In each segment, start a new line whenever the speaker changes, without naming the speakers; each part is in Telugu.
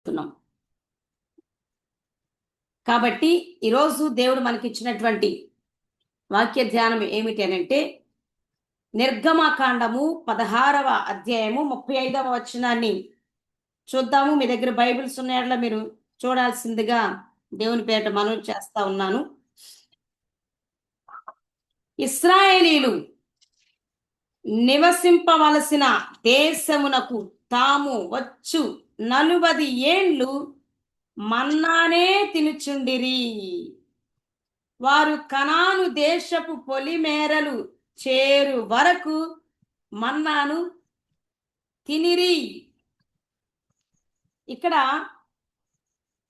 చేస్తున్నాం. కాబట్టి ఈరోజు దేవుడు మనకిచ్చినటువంటి వాక్య ధ్యానం ఏమిటి అనంటే నిర్గమకాండము 16వ అధ్యాయము 35వ వచనాన్ని చూద్దాము. మీ దగ్గర బైబిల్స్ ఉన్నాయట్లా మీరు చూడాల్సిందిగా దేవుని పేరిట మనవి చేస్తా ఉన్నాను. ఇశ్రాయేలీలు నివసింపవలసిన దేశమునకు తాము వచ్చు 40 ఏండ్లు మన్నానే తినుచుండిరి. వారు కనాను దేశపు పొలిమేరలు చేరు వరకు మన్నాను తినిరి. ఇక్కడ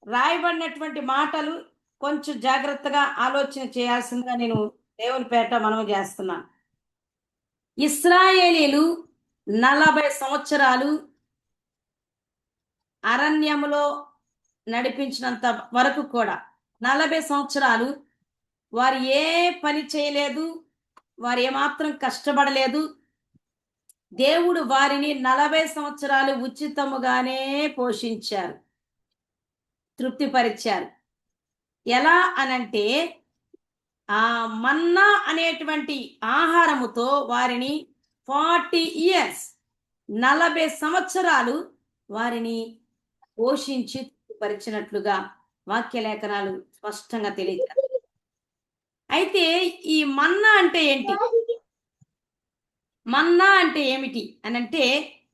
రాయబడినటువంటి మాటలు కొంచెం జాగ్రత్తగా ఆలోచన చేయాల్సిందిగా నేను దేవుని పేట మనవి చేస్తున్నాను. ఇశ్రాయేలీలు 40 సంవత్సరాలు అరణ్యములో నడిపించినంత వరకు కూడా 40 సంవత్సరాలు వారు ఏ పని చేయలేదు, వారు ఏమాత్రం కష్టపడలేదు. దేవుడు వారిని 40 సంవత్సరాలు ఉచితముగానే పోషించారు, తృప్తిపరిచారు. ఎలా అనంటే ఆ మన్నా అనేటువంటి ఆహారముతో వారిని 40 ఇయర్స్ 40 సంవత్సరాలు వారిని పోషించి పరిచినట్లుగా వాక్య లేఖనాలు స్పష్టంగా తెలియజేస్తారు. అయితే ఈ మన్నా అంటే ఏంటి? మన్నా అంటే ఏమిటి అనంటే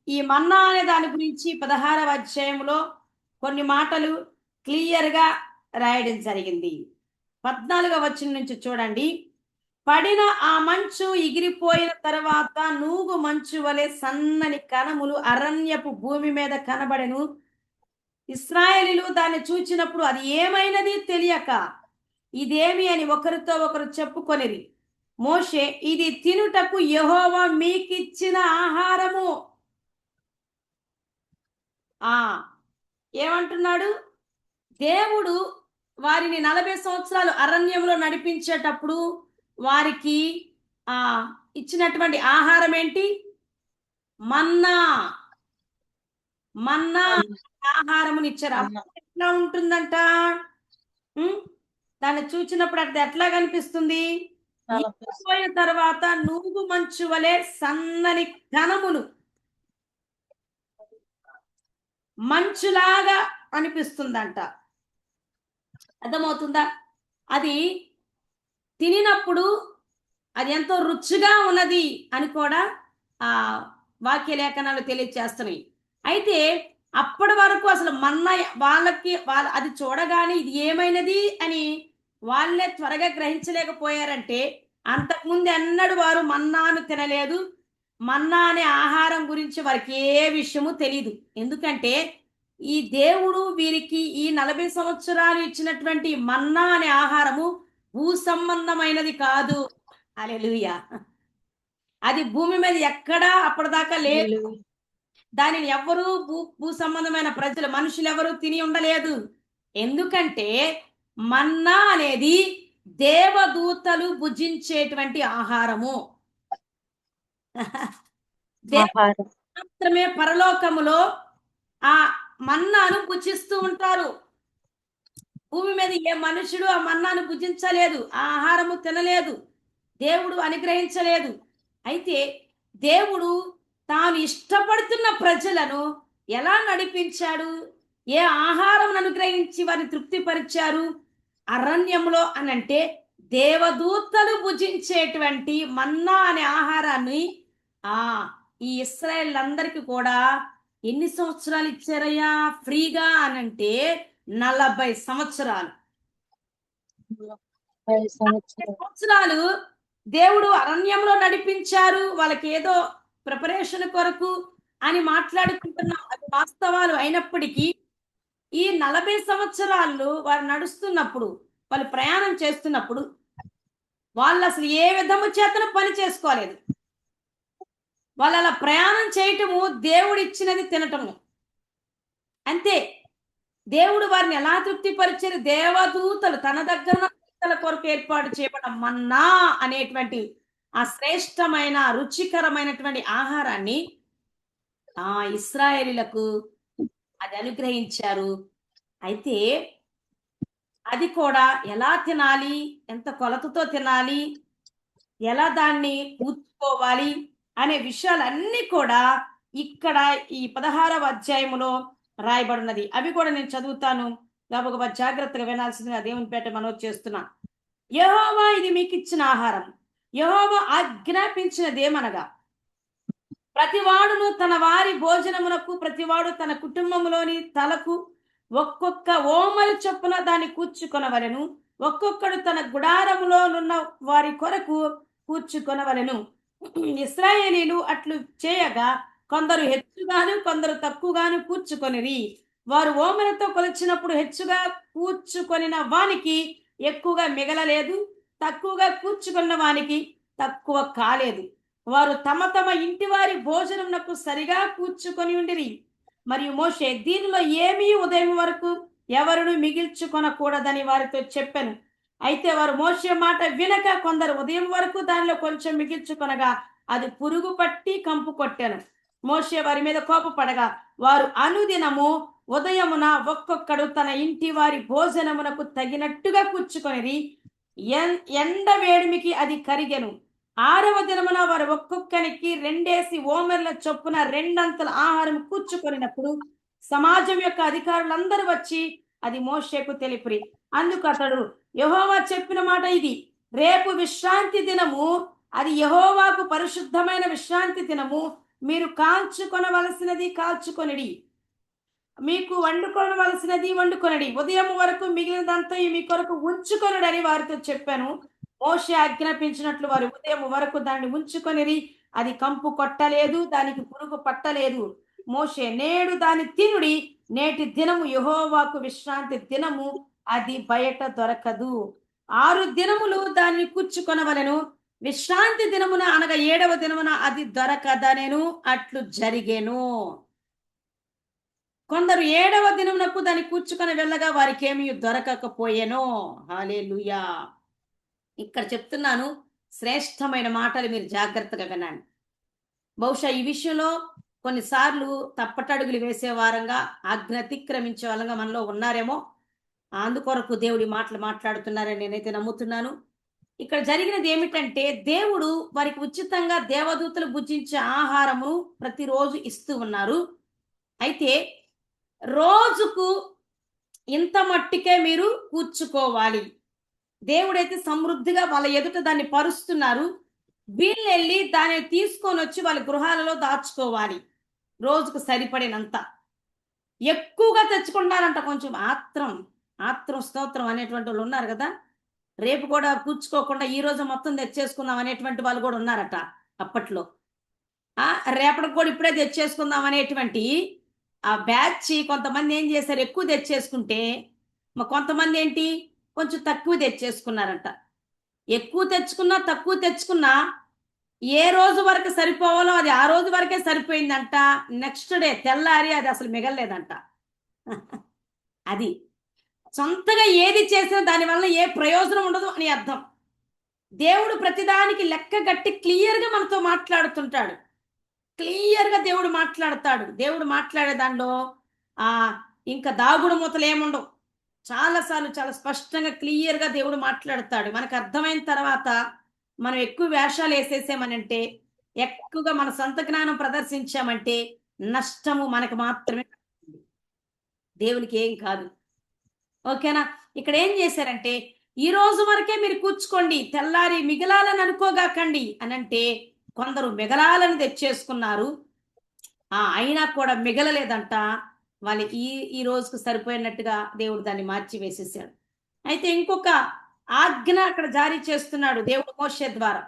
ఈ మన్నా అనే దాని గురించి 16వ అధ్యాయంలో కొన్ని మాటలు క్లియర్గా రాయడం జరిగింది. 14వ వచనం నుంచి చూడండి. పడిన ఆ మంచు ఎగిరిపోయిన తర్వాత నూగు మంచు వలె సన్నని కణములు అరణ్యపు భూమి మీద కనబడెను. ఇశ్రాయేలీలు దాన్ని చూచినప్పుడు అది ఏమైనది తెలియక ఇదేమి అని ఒకరితో ఒకరు చెప్పుకొనిరి. మోషే, ఇది తినుటకు యెహోవా మీకిచ్చిన ఆహారము. ఏమంటున్నాడు? దేవుడు వారిని 40 సంవత్సరాలు అరణ్యంలో నడిపించేటప్పుడు వారికి ఇచ్చినటువంటి ఆహారం ఏంటి? మన్నా. మన్నా ఆహారముని ఇచ్చారు. ఎట్లా ఉంటుందంట? దాన్ని చూచినప్పుడు అది ఎట్లా కనిపిస్తుంది? పోయిన తర్వాత నూగు మంచు వలె సన్నని కణములు మంచులాగా అనిపిస్తుందంట. అర్థమవుతుందా? అది తినినప్పుడు అది ఎంతో రుచిగా ఉన్నది అని కూడా ఆ వాక్య లేఖనాలు తెలియజేస్తున్నాయి. అయితే అప్పటి వరకు అసలు మన్నా అది చూడగానే ఇది ఏమైనది అని వాళ్ళే త్వరగా గ్రహించలేకపోయారంటే అంతకుముందు ఎన్నడూ వారు మన్నాను తినలేదు. మన్నా అనే ఆహారం గురించి వారికి ఏ విషయము తెలియదు. ఎందుకంటే ఈ దేవుడు వీరికి ఈ 40 సంవత్సరాలు ఇచ్చినటువంటి మన్నా అనే ఆహారము భూ సంబంధమైనది కాదు. హల్లెలూయా. అది భూమి మీద ఎక్కడా అప్పటిదాకా లేదు. దానిని ఎవరు భూ సంబంధమైన ప్రజలు మనుషులు ఎవరు తిని ఉండలేదు. ఎందుకంటే మన్నా అనేది దేవదూతలు భుజించేటువంటి ఆహారము. మాత్రమే పరలోకములో ఆ మన్నాను భుజిస్తూ ఉంటారు. భూమి మీద ఏ మనుషుడు ఆ మన్నాను భుజించలేదు, ఆ ఆహారము తినలేదు, దేవుడు అనుగ్రహించలేదు. అయితే దేవుడు తాను ఇష్టపడుతున్న ప్రజలను ఎలా నడిపించాడు? ఏ ఆహారం అనుగ్రహించి వారిని తృప్తిపరిచారు? అరణ్యంలో అనంటే దేవదూతలు భుజించేటువంటి మన్నా అనే ఆహారాన్ని ఈ ఇశ్రాయేలీయులందరికీ కూడా ఎన్ని సంవత్సరాలు ఇచ్చారయ్యా ఫ్రీగా అనంటే 40 సంవత్సరాలు. 40 సంవత్సరాలు దేవుడు అరణ్యంలో నడిపించారు. వాళ్ళకి ఏదో ప్రిపరేషన్ కొరకు అని మాట్లాడుకుంటున్నాం, అది వాస్తవాలు అయినప్పటికీ ఈ 40 సంవత్సరాలు వారు నడుస్తున్నప్పుడు, వాళ్ళు ప్రయాణం చేస్తున్నప్పుడు వాళ్ళు అసలు ఏ విధము చేతను పని చేసుకోలేదు. వాళ్ళు అలా ప్రయాణం చేయటము దేవుడు ఇచ్చినది తినటము అంతే. దేవుడు వారిని ఎలా తృప్తిపరిచారు? దేవదూతలు తన దగ్గర కొరకు ఏర్పాటు చేయబడిన మన్నా అనేటువంటి ఆ శ్రేష్టమైన రుచికరమైనటువంటి ఆహారాన్ని ఇశ్రాయేలీలకు అది అనుగ్రహించారు. అయితే అది కూడా ఎలా తినాలి, ఎంత కొలతతో తినాలి, ఎలా దాన్ని పూడ్చుకోవాలి అనే విషయాలన్నీ కూడా ఇక్కడ ఈ 16వ అధ్యాయములో రాయబడినది. అవి కూడా నేను చదువుతాను. గబగబా జాగ్రత్తగా వినాల్సిందిగా దేవుని పేట మనవి చేస్తున్నా. యెహోవా ఇది మీకిచ్చిన ఆహారం. యెహోవా ఆజ్ఞాపించినదేమనగా, ప్రతివాడును తన వారి భోజనమునకు ప్రతివాడు తన కుటుంబములోని తలకు ఒక్కొక్క ఓమరి చొప్పున దాన్ని కూర్చుకొనవలెను. ఒక్కొక్కడు తన గుడారములోనున్న వారి కొరకు కూర్చుకొనవలెను. ఇశ్రాయేలీలు అట్లు చేయగా కొందరు హెచ్చుగాను కొందరు తక్కువగాను కూర్చుకొనిరి. వారు ఓమెరతో కొలిచినప్పుడు హెచ్చుగా కూర్చుకొనిన వానికి ఎక్కువగా మిగలలేదు, తక్కువగా కూర్చుకున్న వానికి తక్కువ కాలేదు. వారు తమ తమ ఇంటి వారి భోజనమునకు సరిగా కూర్చుకొని ఉండిరి. మరియు మోషే దీనిలో ఏమీ ఉదయం వరకు ఎవరును మిగిల్చుకొనకూడదని వారితో చెప్పెను. అయితే వారు మోషే మాట వినక కొందరు ఉదయం వరకు దానిలో కొంచెం మిగిల్చుకొనగా అది పురుగు పట్టి కంపు కొట్టెను. మోషే వారి మీద కోపపడగా వారు అనుదినము ఉదయమున ఒక్కొక్కడు తన ఇంటి వారి భోజనమునకు తగినట్టుగా కూర్చుకొనిరి. ఎండ వేడిమికి అది కరిగెను. 6వ దినమున వారు ఒక్కొక్కరికి 2 ఓమెర్ల చొప్పున 2 అంతల ఆహారం కూర్చుకొనినప్పుడు సమాజం యొక్క అధికారులందరూ వచ్చి అది మోషేకు తెలిపిరి. అందుకు అతడు, యెహోవా చెప్పిన మాట ఇది, రేపు విశ్రాంతి దినము, అది యెహోవాకు పరిశుద్ధమైన విశ్రాంతి దినము. మీరు కాల్చుకొనవలసినది కాల్చుకొనిడి, మీకు వండుకొనవలసినది వండుకొనడి, ఉదయం వరకు మిగిలినదంతా మీ కొరకు ఉంచుకొనుడని వారితో చెప్పాను. మోషే ఆజ్ఞాపించినట్లు వారు ఉదయం వరకు దాన్ని ఉంచుకొనిరి. అది కంపు కొట్టలేదు, దానికి పురుగు పట్టలేదు. మోషే, నేడు దాన్ని తినుడి, నేటి దినము యెహోవాకు విశ్రాంతి దినము, అది బయట దొరకదు. 6 దినములు దాన్ని కూర్చుకొనవలెను. విశ్రాంతి దినమున అనగా 7వ దినమున అది దొరకదనెను. అట్లు జరిగెను. కొందరు 7వ దినమునకు దాన్ని కూర్చుకొని వెళ్ళగా వారికి ఏమీ దొరకకపోయెను. హల్లెలూయా. ఇక్కడ చెప్తున్నాను, శ్రేష్టమైన మాటలు మీరు జాగ్రత్తగా వినండి. బహుశా ఈ విషయంలో కొన్నిసార్లు తప్పటడుగులు వేసే వారంగా, ఆజ్ఞ అతిక్రమించే వాళ్ళంగా మనలో ఉన్నారేమో. అందుకొరకు దేవుడి మాటలు మాట్లాడుతున్నారని నేనైతే నమ్ముతున్నాను. ఇక్కడ జరిగినది ఏమిటంటే, దేవుడు వారికి ఉచితంగా దేవదూతలు భుజించే ఆహారము ప్రతిరోజు ఇస్తూ ఉన్నారు. అయితే రోజుకు ఇంత మట్టికే మీరు కూర్చుకోవాలి. దేవుడైతే సమృద్ధిగా వాళ్ళ ఎదుట దాన్ని పరుస్తున్నారు. వీళ్ళు వెళ్ళి దాన్ని తీసుకొని వచ్చి వాళ్ళ గృహాలలో దాచుకోవాలి. రోజుకు సరిపడినంత. ఎక్కువగా తెచ్చుకుంటున్నారంట. కొంచెం ఆత్రం స్తోత్రం అనేటువంటి వాళ్ళు ఉన్నారు కదా. రేపు కూడా కూర్చుకోకుండా ఈ రోజు మొత్తం తెచ్చేసుకుందాం అనేటువంటి వాళ్ళు కూడా ఉన్నారట అప్పట్లో. రేపటికి కూడా ఇప్పుడే తెచ్చేసుకుందాం అనేటువంటి ఆ బ్యాచ్ కొంతమంది ఏం చేశారు, ఎక్కువ తెచ్చేసుకుంటే కొంతమంది ఏంటి కొంచెం తక్కువ తెచ్చేసుకున్నారంట. ఎక్కువ తెచ్చుకున్నా తక్కువ తెచ్చుకున్నా ఏ రోజు వరకు సరిపోవాలో అది ఆ రోజు వరకే సరిపోయిందంట. నెక్స్ట్ డే తెల్లారి అది అసలు మిగలలేదంట. అది సొంతగా ఏది చేసినా దానివల్ల ఏ ప్రయోజనం ఉండదు అని అర్థం. దేవుడు ప్రతిదానికి లెక్క గట్టి క్లియర్గా మనతో మాట్లాడుతుంటాడు. క్లియర్గా దేవుడు మాట్లాడతాడు. దేవుడు మాట్లాడే దానిలో ఇంకా దాగుడు మూతలు ఏముండవు. చాలాసార్లు చాలా స్పష్టంగా క్లియర్గా దేవుడు మాట్లాడతాడు. మనకు అర్థమైన తర్వాత మనం ఎక్కువ వేషాలు వేసేసామనంటే, ఎక్కువగా మన సొంత జ్ఞానం ప్రదర్శించామంటే నష్టము మనకు మాత్రమే, దేవునికి ఏం కాదు. ఓకేనా. ఇక్కడ ఏం చేశారంటే, ఈ రోజు వరకే మీరు కూర్చుకోండి, తెల్లారి మిగలాలని అనుకోగాకండి అనంటే కొందరు మిగలాలని తెచ్చేసుకున్నారు. అయినా కూడా మిగలలేదంట. వాళ్ళు ఈ రోజుకు సరిపోయినట్టుగా దేవుడు దాన్ని మార్చి వేసేసాడు. అయితే ఇంకొక ఆజ్ఞ అక్కడ జారీ చేస్తున్నాడు దేవుడు మోషే ద్వారా.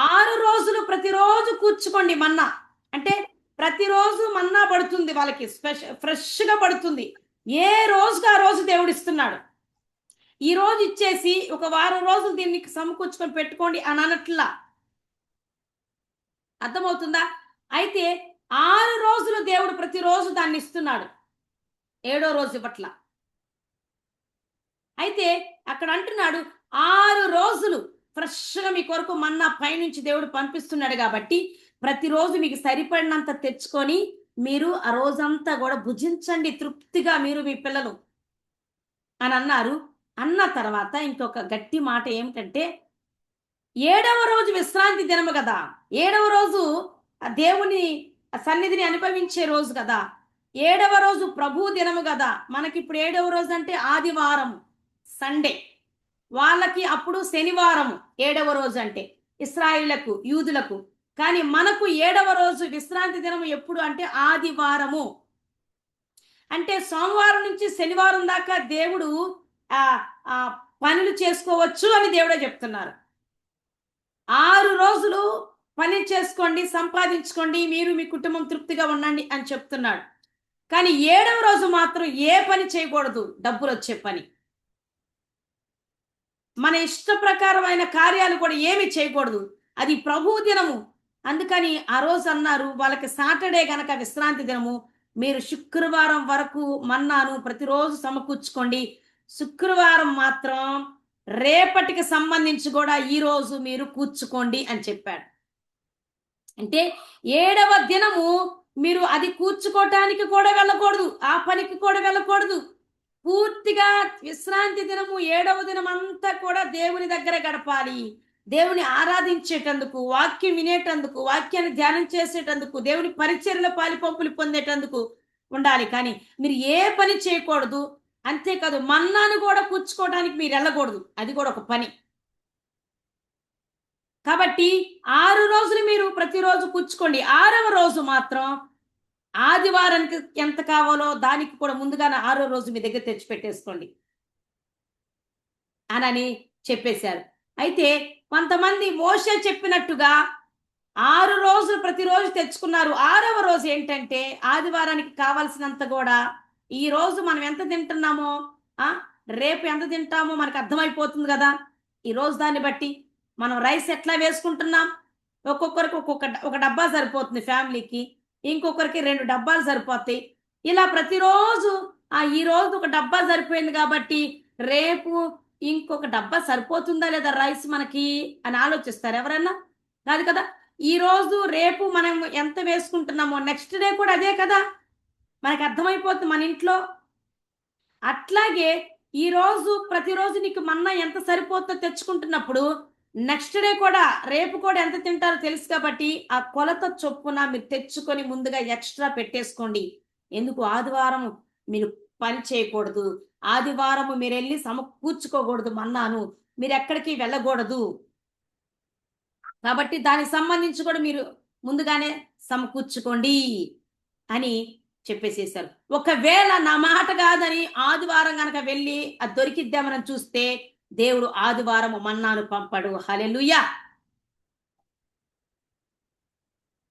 6 రోజులు ప్రతిరోజు కూర్చుకోండి మన్నా. అంటే ప్రతిరోజు మన్నా పడుతుంది వాళ్ళకి, ఫ్రెష్గా పడుతుంది. ఏ రోజుకి ఆ రోజు దేవుడు ఇస్తున్నాడు. ఈ రోజు ఇచ్చేసి ఒక వారం రోజులు దీన్ని సమకూర్చుకొని పెట్టుకోండి అని అనట్లా. అర్థమవుతుందా? అయితే 6 రోజులు దేవుడు ప్రతిరోజు దాన్ని ఇస్తున్నాడు. 7వ రోజు పట్ల అయితే అక్కడ అంటున్నాడు 6 రోజులు ఫ్రెష్గా మీ కొరకు మన్నా పైనుంచి దేవుడు పంపిస్తున్నాడు కాబట్టి ప్రతిరోజు మీకు సరిపడినంత తెచ్చుకొని మీరు ఆ రోజంతా కూడా భుజించండి తృప్తిగా మీరు మీ పిల్లలు అని అన్నారు. అన్న తర్వాత ఇంకొక గట్టి మాట ఏమిటంటే, 7వ రోజు విశ్రాంతి దినము కదా! 7వ రోజు దేవుని సన్నిధిని అనుభవించే రోజు కదా! 7వ రోజు ప్రభు దినము కదా! మనకిప్పుడు 7వ రోజు అంటే ఆదివారం, సండే. వాళ్ళకి అప్పుడు శనివారం 7వ రోజు అంటే ఇశ్రాయేలులకు, యూదులకు. కానీ మనకు 7వ రోజు విశ్రాంతి దినం ఎప్పుడు అంటే ఆదివారము. అంటే సోమవారం నుంచి శనివారం దాకా దేవుడు ఆహ్, ఆహ్, పనులు చేసుకోవచ్చు అని దేవుడే చెప్తున్నారు. 6 రోజులు పని చేసుకోండి, సంపాదించుకోండి, మీరు మీ కుటుంబం తృప్తిగా ఉండండి అని చెప్తున్నాడు. కానీ 7వ రోజు మాత్రం ఏ పని చేయకూడదు, డబ్బులొచ్చే పని. మన ఇష్ట ప్రకారమైన కార్యాలు కూడా ఏమి చేయకూడదు. అది ప్రభు దినము. అందుకని ఆ రోజు అన్నారు వాళ్ళకి సాటర్డే గనక విశ్రాంతి దినము. మీరు శుక్రవారం వరకు మన్నాను ప్రతిరోజు సమకూర్చుకోండి. శుక్రవారం మాత్రం రేపటికి సంబంధించి కూడా ఈరోజు మీరు కూర్చుకోండి అని చెప్పాడు. అంటే 7వ దినము మీరు అది కూర్చుకోవటానికి కూడా వెళ్ళకూడదు. ఆ పనికి కూడా వెళ్ళకూడదు. పూర్తిగా విశ్రాంతి దినము 7వ దినం అంతా కూడా దేవుని దగ్గర గడపాలి. దేవుని ఆరాధించేటందుకు, వాక్యం వినేటందుకు, వాక్యాన్ని ధ్యానం చేసేటందుకు, దేవుని పరిచర్యలో పాలిపంపులు పొందేటందుకు ఉండాలి. కానీ మీరు ఏ పని చేయకూడదు. అంతేకాదు మన్నాను కూడా కూర్చుకోవడానికి మీరు వెళ్ళకూడదు. అది కూడా ఒక పని. కాబట్టి 6 రోజులు మీరు ప్రతిరోజు కూర్చుకోండి. 6వ రోజు మాత్రం ఆదివారానికి ఎంత కావాలో దానికి కూడా ముందుగానే 6వ రోజు మీ దగ్గర తెచ్చిపెట్టేసుకోండి అనని చెప్పేశారు. అయితే కొంతమంది మోషే చెప్పినట్టుగా 6 రోజులు ప్రతిరోజు తెచ్చుకున్నారు. 6వ రోజు ఏంటంటే ఆదివారానికి కావాల్సినంత కూడా ఈ రోజు మనం ఎంత తింటున్నామో రేపు ఎంత తింటామో మనకు అర్థమైపోతుంది కదా! ఈ రోజు దాన్ని బట్టి మనం రైస్ ఎట్లా వేసుకుంటున్నాం, ఒక్కొక్కరికి ఒక డబ్బా సరిపోతుంది ఫ్యామిలీకి, ఇంకొకరికి 2 డబ్బాలు సరిపోతాయి. ఇలా ప్రతిరోజు ఈ రోజు ఒక డబ్బా సరిపోయింది కాబట్టి రేపు ఇంకొక డబ్బా సరిపోతుందా లేదా రైస్ మనకి అని ఆలోచిస్తారు ఎవరన్నా? కాదు కదా! ఈ రోజు రేపు మనం ఎంత వేసుకుంటున్నామో నెక్స్ట్ డే కూడా అదే కదా మనకు అర్థమైపోతుంది మన ఇంట్లో. అట్లాగే ఈ రోజు ప్రతిరోజు నీకు మన్నా ఎంత సరిపోతుందో తెచ్చుకుంటున్నప్పుడు నెక్స్ట్ డే కూడా రేపు కూడా ఎంత తింటారో తెలుసు కాబట్టి ఆ కొలత చొప్పున మీరు తెచ్చుకొని ముందుగా ఎక్స్ట్రా పెట్టేసుకోండి. ఎందుకు ఆదివారం మీరు పని చేయకూడదు. ఆదివారం మీరు వెళ్ళి సమకూర్చుకోకూడదు మన్నాను. మీరు ఎక్కడికి వెళ్ళకూడదు. కాబట్టి దానికి సంబంధించి కూడా మీరు ముందుగానే సమకూర్చుకోండి అని చెప్పేసేసారు. ఒకవేళ నా మాట కాదని ఆదివారం గనక వెళ్ళి అది దొరికిద్దామని చూస్తే దేవుడు ఆదివారం మన్నాను పంపడు. హల్లెలూయా.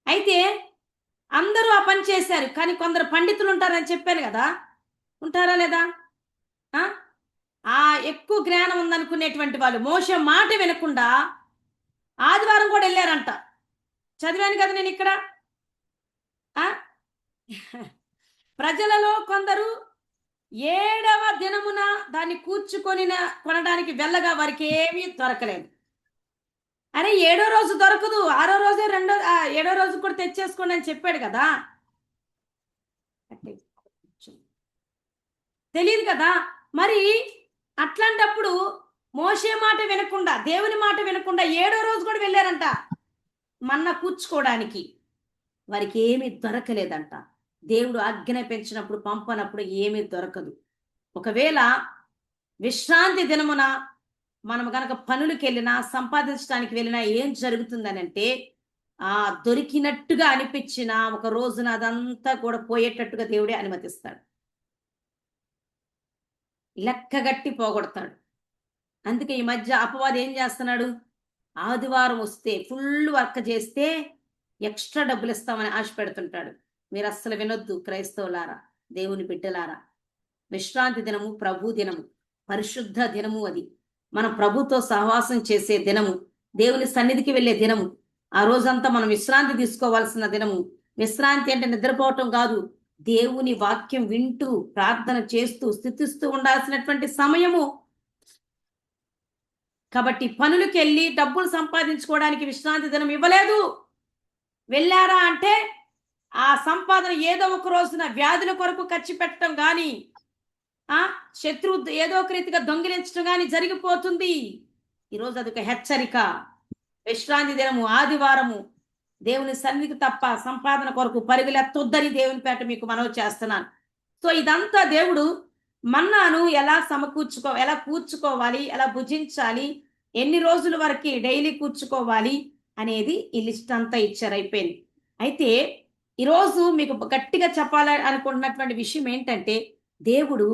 అయితే అందరూ ఆ పని చేశారు. కానీ కొందరు పండితులు ఉంటారని చెప్పాను కదా! ఉంటారా లేదా? ఎక్కువ జ్ఞానం ఉందనుకునేటువంటి వాళ్ళు మోషే మాట వినకుండా ఆదివారం కూడా వెళ్ళారంట. చదివాను కదా నేను ఇక్కడ. ప్రజలలో కొందరు 7వ దినమున దాన్ని కొనడానికి వెళ్ళగా వారికి ఏమీ దొరకలేదు. అరే 7వ రోజు దొరకదు, 6వ రోజే 7వ రోజు కూడా తెచ్చేసుకోండి అని చెప్పాడు కదా. తెలియదు కదా. మరి అట్లాంటప్పుడు మోషే మాట వినకుండా, దేవుని మాట వినకుండా 7వ రోజు కూడా వెళ్ళారంట మన్నా కూర్చుకోవడానికి. వారికి ఏమీ దొరకలేదంట. దేవుడు ఆజ్ఞాపించినప్పుడు పంపనప్పుడు ఏమీ దొరకదు. ఒకవేళ విశ్రాంతి దినమున మనం గనక పనులకు వెళ్ళినా సంపాదించడానికి వెళ్ళినా ఏం జరుగుతుందనంటే దొరికినట్టుగా అనిపించిన ఒక రోజున అదంతా కూడా పోయేటట్టుగా దేవుడే అనుమతిస్తాడు. లెక్కగట్టి పోగొడతాడు. అందుకే ఈ మధ్య అపవాది ఏం చేస్తున్నాడు, ఆదివారం వస్తే ఫుల్ వర్క్ చేస్తే ఎక్స్ట్రా డబ్బులు ఇస్తామని ఆశ పెడుతుంటాడు. మీరు అస్సలు వినొద్దు క్రైస్తవులారా, దేవుని బిడ్డలారా. విశ్రాంతి దినము ప్రభు దినము, పరిశుద్ధ దినము. అది మనం ప్రభుతో సహవాసం చేసే దినము, దేవుని సన్నిధికి వెళ్ళే దినము. ఆ రోజంతా మనం విశ్రాంతి తీసుకోవాల్సిన దినము. విశ్రాంతి అంటే నిద్రపోవటం కాదు, దేవుని వాక్యం వింటూ ప్రార్థన చేస్తూ స్తుతిస్తూ ఉండాల్సినటువంటి సమయము. కాబట్టి పనులకు వెళ్ళి డబ్బులు సంపాదించుకోవడానికి విశ్రాంతి దినం ఇవ్వలేదు. వెళ్ళారా అంటే ఆ సంపాదన ఏదో ఒక రోజున వ్యాధుల కొరకు ఖర్చు పెట్టడం కానీ, శత్రువు ఏదో ఒక రీతిగా దొంగిలించడం కానీ జరిగిపోతుంది. ఈరోజు అదొక హెచ్చరిక. విశ్రాంతి దినము, ఆదివారము దేవుని సన్నిధికి తప్ప సంపాదన కొరకు పరుగులెత్తొద్దని దేవుని పేట మీకు మనవి చేస్తున్నాను. సో ఇదంతా దేవుడు మన్నాను ఎలా ఎలా కూర్చుకోవాలి, ఎలా భుజించాలి, ఎన్ని రోజుల వరకు డైలీ కూర్చుకోవాలి అనేది ఈ లిస్ట్ అంతా ఇచ్చారు, అయిపోయింది. అయితే ఈరోజు మీకు గట్టిగా చెప్పాలని అనుకుంటున్నటువంటి విషయం ఏంటంటే, దేవుడు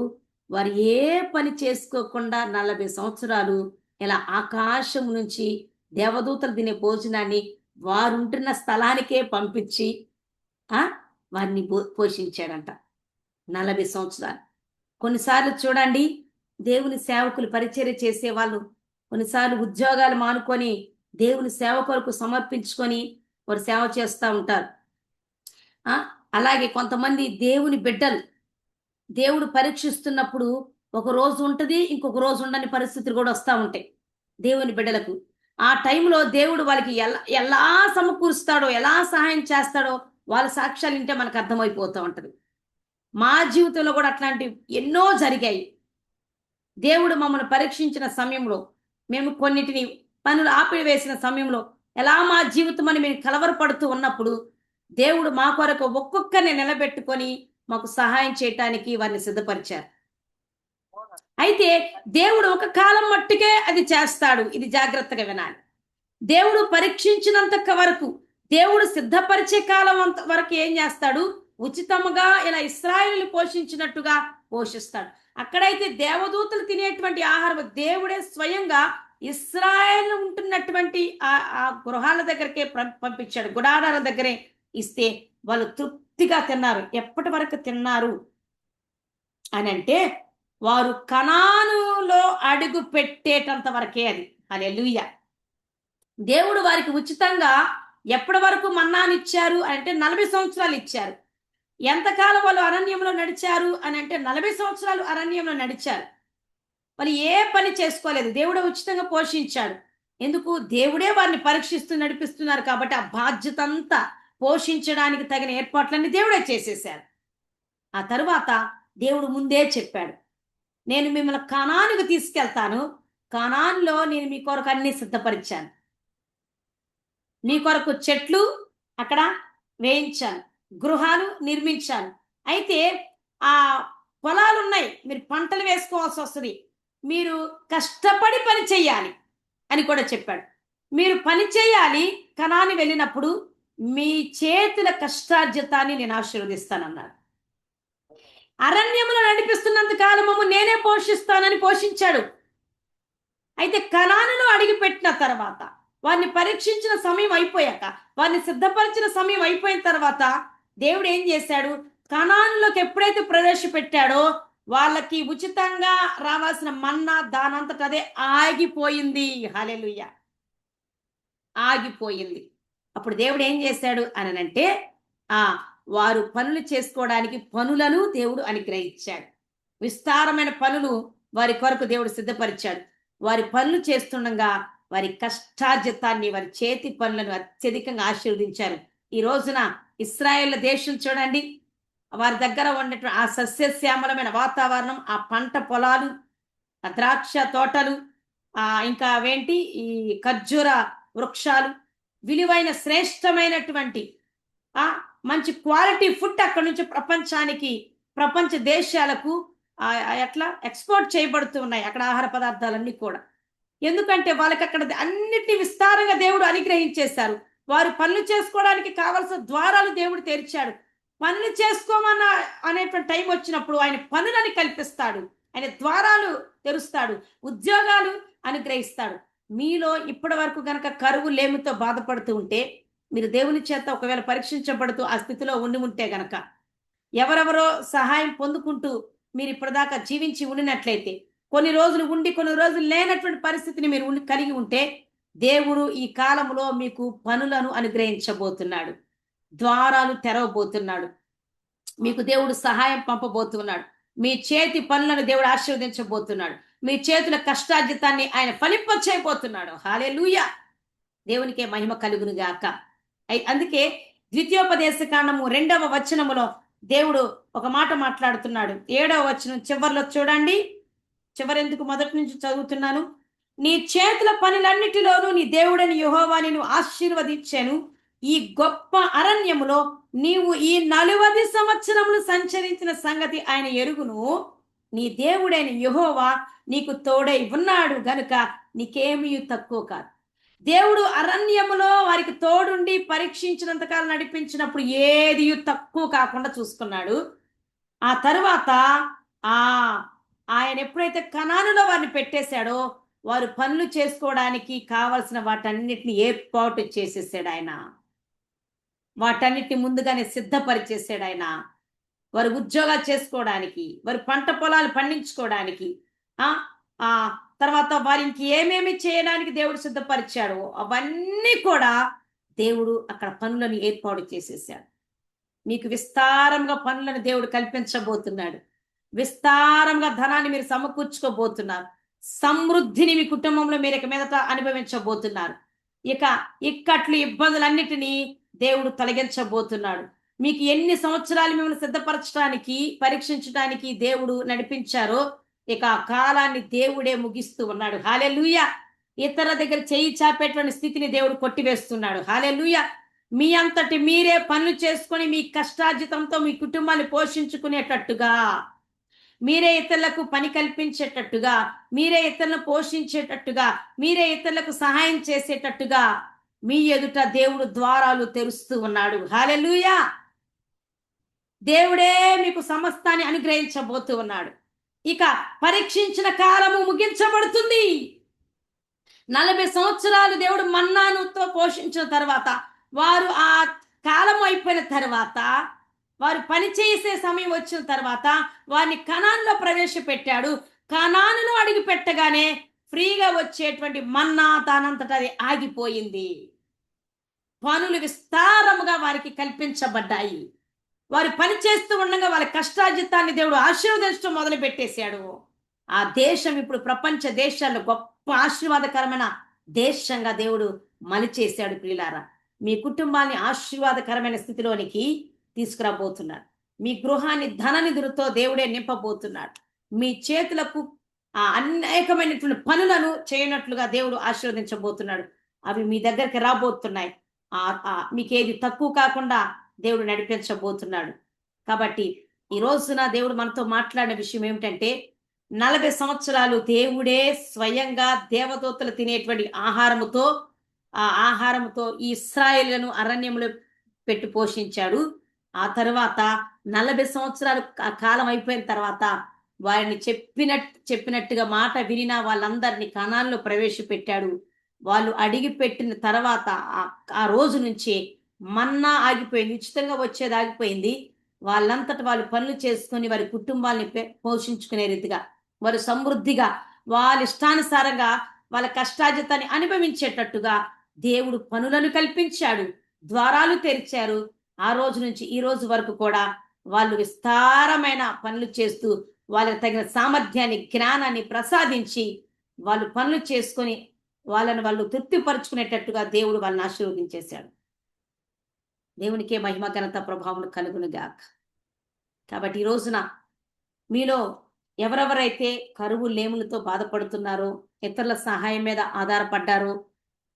వారు ఏ పని చేసుకోకుండా 40 సంవత్సరాలు ఇలా ఆకాశం నుంచి దేవదూతలు తినే భోజనాన్ని వారు ఉంటున్న స్థలానికే పంపించి వారిని పోషించాడంట 40 సంవత్సరాలు. కొన్నిసార్లు చూడండి, దేవుని సేవకులు పరిచర్య చేసే వాళ్ళు కొన్నిసార్లు ఉద్యోగాలు మానుకొని దేవుని సేవ కొరకు సమర్పించుకొని వారు సేవ చేస్తూ ఉంటారు. అలాగే కొంతమంది దేవుని బిడ్డలు దేవుడు పరీక్షిస్తున్నప్పుడు ఒక రోజు ఉంటుంది, ఇంకొక రోజు ఉండని పరిస్థితులు కూడా వస్తూ ఉంటాయి దేవుని బిడ్డలకు. ఆ టైంలో దేవుడు వాళ్ళకి ఎలా సమకూరుస్తాడో, ఎలా సహాయం చేస్తాడో వాళ్ళ సాక్ష్యాలు వింటే మనకు అర్థమైపోతూ ఉంటుంది. మా జీవితంలో కూడా అట్లాంటివి ఎన్నో జరిగాయి. దేవుడు మమ్మల్ని పరీక్షించిన సమయంలో, మేము కొన్నిటిని పనులు ఆపివేసిన సమయంలో, ఎలా మా జీవితం అని మేము కలవరపడుతూ ఉన్నప్పుడు దేవుడు మా కొరకు ఒక్కొక్కరిని నిలబెట్టుకొని మాకు సహాయం చేయటానికి వారిని సిద్ధపరిచారు. అయితే దేవుడు ఒక కాలం మట్టుకే అది చేస్తాడు. ఇది జాగ్రత్తగా వినాలి. దేవుడు పరీక్షించినంత వరకు, దేవుడు సిద్ధపరిచే కాలం అంత వరకు ఏం చేస్తాడు? ఉచితముగా ఇలా ఇశ్రాయేలుని పోషించినట్టుగా పోషిస్తాడు. అక్కడైతే దేవదూతలు తినేటువంటి ఆహారం దేవుడే స్వయంగా ఇశ్రాయేలు ఉంటున్నటువంటి ఆ గృహాల దగ్గరకే పంపించాడు. గుడారాల దగ్గరే ఇస్తే వాళ్ళు తృప్తిగా తిన్నారు. ఎప్పటి వరకు తిన్నారు అని అంటే, వారు కనానులో అడుగు పెట్టేటంత వరకే అది. హల్లెలూయా. దేవుడు వారికి ఉచితంగా ఎప్పటి వరకు మన్నానిచ్చారు అంటే 40 సంవత్సరాలు ఇచ్చారు. ఎంతకాలం వాళ్ళు అరణ్యంలో నడిచారు అని అంటే 40 సంవత్సరాలు అరణ్యంలో నడిచారు. వాళ్ళు ఏ పని చేసుకోలేదు, దేవుడే ఉచితంగా పోషించాడు. ఎందుకు? దేవుడే వారిని పరీక్షిస్తూ నడిపిస్తున్నారు కాబట్టి ఆ బాధ్యత అంతా పోషించడానికి తగిన ఏర్పాట్లన్నీ దేవుడే చేసేశారు. ఆ తరువాత దేవుడు ముందే చెప్పాడు, నేను మిమ్మల్ని కనానుకు తీసుకెళ్తాను, కనానులో నేను మీ కొరకు అన్ని సిద్ధపరిచాను, మీ కొరకు చెట్లు అక్కడ వేయించాను, గృహాలు నిర్మించాను. అయితే ఆ పొలాలు ఉన్నాయి, మీరు పంటలు వేసుకోవాల్సి వస్తుంది, మీరు కష్టపడి పని చెయ్యాలి అని కూడా చెప్పాడు. మీరు పని చేయాలి, కనాని వెళ్ళినప్పుడు మీ చేతుల కష్టార్జితాన్ని నేను ఆశీర్వదిస్తానన్నాడు. అరణ్యములో నడిపిస్తున్నంత కాలము నేనే పోషిస్తానని పోషించాడు. అయితే కనానులో అడిగిపెట్టిన తర్వాత, వారిని పరీక్షించిన సమయం అయిపోయాక, వారిని సిద్ధపరిచిన సమయం అయిపోయిన తర్వాత దేవుడు ఏం చేశాడు? కనానులోకి ఎప్పుడైతే ప్రవేశపెట్టాడో వాళ్ళకి ఉచితంగా రావాల్సిన మన్నా దానంతట అదే ఆగిపోయింది. హల్లెలూయా, ఆగిపోయింది. అప్పుడు దేవుడు ఏం చేశాడు అనంటే, వారు పనులు చేసుకోవడానికి పనులను దేవుడు అనుగ్రహించాడు. విస్తారమైన పనులు వారి కొరకు దేవుడు సిద్ధపరిచాడు. వారి పనులు చేస్తుండగా వారి కష్టార్జితాన్ని, వారి చేతి పనులను అత్యధికంగా ఆశీర్వదించారు. ఈ రోజున ఇశ్రాయేల్ దేశం చూడండి, వారి దగ్గర ఉన్నటువంటి ఆ సస్యశ్యామలమైన వాతావరణం, ఆ పంట పొలాలు, ఆ ద్రాక్ష తోటలు, ఇంకా అవేంటి ఈ ఖర్జూర వృక్షాలు, విలువైన శ్రేష్టమైనటువంటి మంచి క్వాలిటీ ఫుడ్ అక్కడ నుంచి ప్రపంచానికి, ప్రపంచ దేశాలకు ఎట్లా ఎక్స్పోర్ట్ చేయబడుతూ ఉన్నాయి అక్కడ ఆహార పదార్థాలన్నీ కూడా. ఎందుకంటే వాళ్ళకి అక్కడ అన్నిటినీ విస్తారంగా దేవుడు అనుగ్రహించేశారు. వారు పనులు చేసుకోవడానికి కావలసిన ద్వారాలు దేవుడు తెరిచాడు. పనులు చేసుకోమన్న అనేటువంటి టైం వచ్చినప్పుడు ఆయన పనులని కల్పిస్తాడు, ఆయన ద్వారాలు తెరుస్తాడు, ఉద్యోగాలు అనుగ్రహిస్తాడు. మీలో ఇప్పటి వరకు గనక కరువు లేమితో బాధపడుతూ ఉంటే, మీరు దేవుని చేత ఒకవేళ పరీక్షించబడుతూ ఆ స్థితిలో ఉంటే గనక, ఎవరెవరో సహాయం పొందుకుంటూ మీరు ఇప్పటిదాకా జీవించి ఉండినట్లయితే, కొన్ని రోజులు ఉండి కొన్ని రోజులు లేనటువంటి పరిస్థితిని మీరు కలిగి ఉంటే, దేవుడు ఈ కాలంలో మీకు పనులను అనుగ్రహించబోతున్నాడు, ద్వారాలు తెరవబోతున్నాడు, మీకు దేవుడు సహాయం పంపబోతున్నాడు, మీ చేతి పనులను దేవుడు ఆశీర్వదించబోతున్నాడు, మీ చేతుల కష్టార్జితాన్ని ఆయన ఫలింపచేయబోతున్నాడు. హల్లెలూయా, దేవునికే మహిమ కలుగును గాక. అందుకే ద్వితీయోపదేశ కాండము 2వ వచనములో దేవుడు ఒక మాట మాట్లాడుతున్నాడు. 7వ వచనం చివరిలో చూడండి. చివరి ఎందుకు మొదటి నుంచి చదువుతున్నాను. నీ చేతుల పనులన్నిటిలోనూ నీ దేవుడని యెహోవా నిన్ను ఆశీర్వదించాను. ఈ గొప్ప అరణ్యములో నీవు ఈ 40 సంవత్సరములు సంచరించిన సంగతి ఆయన ఎరుగును. నీ దేవుడైన యెహోవా నీకు తోడై ఉన్నాడు గనుక నీకేమీ తక్కువ కాదు. దేవుడు అరణ్యములో వారికి తోడుండి పరీక్షించినంతకాలం నడిపించినప్పుడు ఏది తక్కువ కాకుండా చూసుకున్నాడు. ఆ తరువాత ఆయన ఎప్పుడైతే కనానులో వారిని పెట్టేశాడో వారు పనులు చేసుకోవడానికి కావలసిన వాటన్నిటిని ఏర్పాటు చేసేసాడు ఆయన. వాటన్నిటిని ముందుగానే సిద్ధపరిచేసాడు ఆయన. వారు ఉద్యోగాలు చేసుకోవడానికి, వారి పంట పొలాలు పండించుకోవడానికి, తర్వాత వారికి ఏమేమి చేయడానికి దేవుడు సిద్ధపరిచాడో అవన్నీ కూడా దేవుడు అక్కడ పనులను ఏర్పాటు చేసేసాడు. మీకు విస్తారంగా పనులను దేవుడు కల్పించబోతున్నాడు. విస్తారంగా ధనాన్ని మీరు సమకూర్చుకోబోతున్నారు. సమృద్ధిని మీ కుటుంబంలో మీరు ఇక మీదట అనుభవించబోతున్నారు. ఇక ఇక్కట్లు ఇబ్బందులన్నిటినీ దేవుడు తొలగించబోతున్నాడు. మీకు ఎన్ని సంవత్సరాలు మిమ్మల్ని సిద్ధపరచడానికి, పరీక్షించడానికి దేవుడు నడిపించారో ఇక ఆ కాలాన్ని దేవుడే ముగిస్తూ ఉన్నాడు. హల్లెలూయా. ఇతరుల దగ్గర చేయి చాపేటువంటి స్థితిని దేవుడు కొట్టివేస్తున్నాడు. హల్లెలూయా. మీ అంతటి మీరే పనులు చేసుకొని మీ కష్టార్జితంతో మీ కుటుంబాన్ని పోషించుకునేటట్టుగా, మీరే ఇతరులకు పని కల్పించేటట్టుగా, మీరే ఇతరులను పోషించేటట్టుగా, మీరే ఇతరులకు సహాయం చేసేటట్టుగా మీ ఎదుట దేవుడు ద్వారాలు తెరుస్తూ ఉన్నాడు. హల్లెలూయా. దేవుడే మీకు సమస్తాన్ని అనుగ్రహించబోతూ ఉన్నాడు. ఇక పరీక్షించిన కాలము ముగించబడుతుంది. 40 సంవత్సరాలు దేవుడు మన్నానుతో పోషించిన తర్వాత, వారు ఆ కాలం అయిపోయిన తర్వాత, వారు పనిచేసే సమయం వచ్చిన తర్వాత వారిని కనానులో ప్రవేశపెట్టాడు. కనానులో అడుగు పెట్టగానే ఫ్రీగా వచ్చేటువంటి మన్నా దానంతట అది ఆగిపోయింది. పనులు విస్తారముగా వారికి కల్పించబడ్డాయి. వారు పని చేస్తూ ఉండగా వాళ్ళ కష్టార్జితాన్ని దేవుడు ఆశీర్వదించడం మొదలు పెట్టేశాడు. ఆ దేశం ఇప్పుడు ప్రపంచ దేశాల్లో గొప్ప ఆశీర్వాదకరమైన దేశంగా దేవుడు మలిచేశాడు. ప్రియులారా, మీ కుటుంబాన్ని ఆశీర్వాదకరమైన స్థితిలోనికి తీసుకురాబోతున్నాడు. మీ గృహాన్ని ధననిధులతో దేవుడే నింపబోతున్నాడు. మీ చేతులకు అనేకమైనటువంటి పనులను చేయనట్లుగా దేవుడు ఆశీర్వదించబోతున్నాడు. అవి మీ దగ్గరికి రాబోతున్నాయి. మీకేది తక్కువ కాకుండా దేవుడు నడిపించబోతున్నాడు. కాబట్టి ఈ రోజున దేవుడు మనతో మాట్లాడిన విషయం ఏమిటంటే, 40 సంవత్సరాలు దేవుడే స్వయంగా దేవదూతలు తినేటువంటి ఆహారముతో, ఆ ఆహారముతో ఈ ఇశ్రాయేలును అరణ్యంలో పెట్టి పోషించాడు. ఆ తర్వాత 40 సంవత్సరాలు కాలం అయిపోయిన తర్వాత వారిని చెప్పినట్టుగా మాట వినిన వాళ్ళందరినీ కనానులో ప్రవేశపెట్టాడు. వాళ్ళు అడిగి పెట్టిన తర్వాత ఆ రోజు నుంచి మన్నా ఆగిపోయింది. ఉచితంగా వచ్చేది ఆగిపోయింది. వాళ్ళంతట వాళ్ళు పనులు చేసుకొని వారి కుటుంబాన్ని పోషించుకునే రీతిగా, వారు సమృద్ధిగా వాళ్ళ ఇష్టానుసారంగా వాళ్ళ కష్టార్జితాన్ని అనుభవించేటట్టుగా దేవుడు పనులను కల్పించాడు. ద్వారాలు తెరిచారు. ఆ రోజు నుంచి ఈ రోజు వరకు కూడా వాళ్ళు విస్తారమైన పనులు చేస్తూ వాళ్ళకి తగిన సామర్థ్యాన్ని, జ్ఞానాన్ని ప్రసాదించి వాళ్ళు పనులు చేసుకొని వాళ్ళని వాళ్ళు తృప్తిపరుచుకునేటట్టుగా దేవుడు వాళ్ళని ఆశీర్వదించేశాడు. దేవునికే మహిమ, ఘనత, ప్రభావం కలుగునుగాక. కాబట్టి ఈ రోజున మీలో ఎవరెవరైతే కరువు లేములతో బాధపడుతున్నారో, ఇతరుల సహాయం మీద ఆధారపడ్డారో,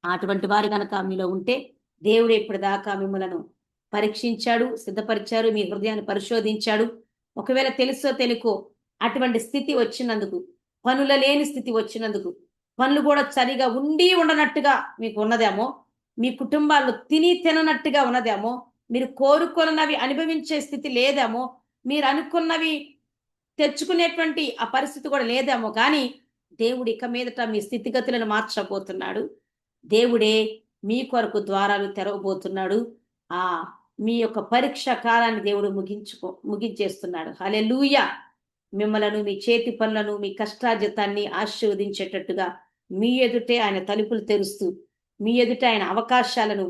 అటువంటి వారు కనుక మీలో ఉంటే దేవుడు ఇప్పటిదాకా మిమ్మలను పరీక్షించాడు, సిద్ధపరిచారు, మీ హృదయాన్ని పరిశోధించాడు. ఒకవేళ తెలుసో తెలియకో అటువంటి స్థితి వచ్చినందుకు, పనుల లేని స్థితి వచ్చినందుకు, పనులు కూడా సరిగా ఉండనట్టుగా మీకు ఉన్నదేమో, మీ కుటుంబాల్లో తిననట్టుగా ఉన్నదేమో, మీరు కోరుకున్నవి అనుభవించే స్థితి లేదేమో, మీరు అనుకున్నవి తెచ్చుకునేటువంటి ఆ పరిస్థితి కూడా లేదేమో, కానీ దేవుడు ఇక మీదట మీ స్థితిగతులను మార్చబోతున్నాడు. దేవుడే మీ కొరకు ద్వారాలు తెరవబోతున్నాడు. మీ యొక్క పరీక్ష కాలాన్ని దేవుడు ముగించేస్తున్నాడు. హల్లెలూయా. మిమ్మలను, మీ చేతి పనులను, మీ కష్టార్జితాన్ని ఆశీర్వదించేటట్టుగా మీ ఎదుటే ఆయన తలుపులు తెరుస్తూ, మీ ఎదుట ఆయన అవకాశాలను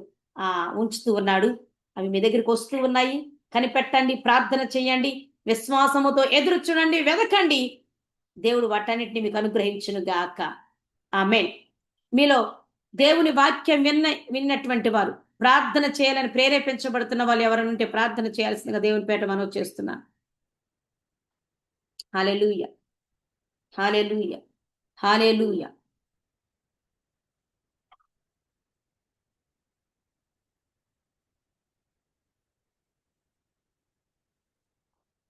ఉంచుతూ ఉన్నాడు. అవి మీ దగ్గరికి వస్తూ ఉన్నాయి. కనిపెట్టండి, ప్రార్థన చేయండి, విశ్వాసముతో ఎదురు చూడండి, వెదకండి. దేవుడు వాటన్నిటిని మీకు అనుగ్రహించును గాక. ఆమేన్. మీలో దేవుని వాక్యం విన్నటువంటి వారు ప్రార్థన చేయాలని ప్రేరేపించబడుతున్న వాళ్ళు ఎవరైనా ఉంటే ప్రార్థన చేయాల్సిందిగా దేవుని పేట మనం చేస్తున్నా. హల్లెలూయా, హల్లెలూయా, హల్లెలూయా.